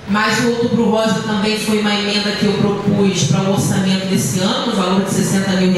Mas o Outubro Rosa também foi uma emenda que eu propus para o orçamento desse ano, no valor de R$60 mil,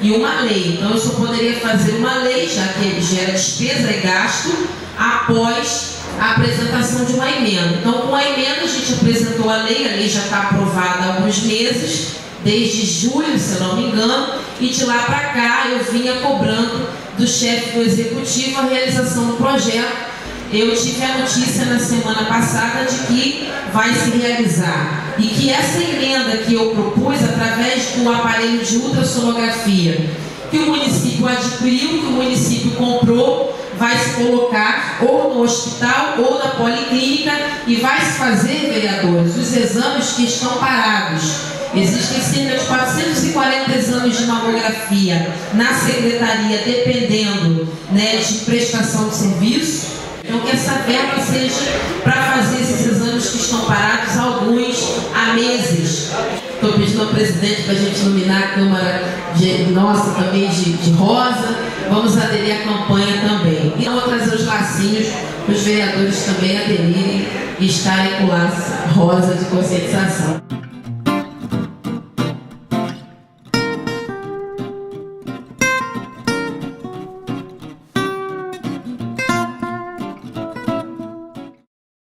e uma lei. Então eu só poderia fazer uma lei, já que ele gera despesa e gasto, após a apresentação de uma emenda. Então, com a emenda, a gente apresentou a lei já está aprovada há alguns meses, desde julho, se eu não me engano, e de lá para cá eu vinha cobrando do chefe do executivo a realização do projeto. Eu tive a notícia na semana passada de que vai se realizar e que essa emenda que eu propus, através do aparelho de ultrassonografia que o município adquiriu, que o município comprou, vai se colocar ou no hospital ou na policlínica e vai se fazer, vereadores, os exames que estão parados. Existem cerca de 440 exames de mamografia na secretaria, dependendo, de prestação de serviço. Então, que essa verba seja para fazer esses exames que estão parados, alguns há meses. Estou pedindo ao presidente para a gente iluminar a Câmara nossa também de rosa. Vamos aderir à campanha também. E vamos trazer os lacinhos para os vereadores também aderirem e estarem com laço rosa de conscientização.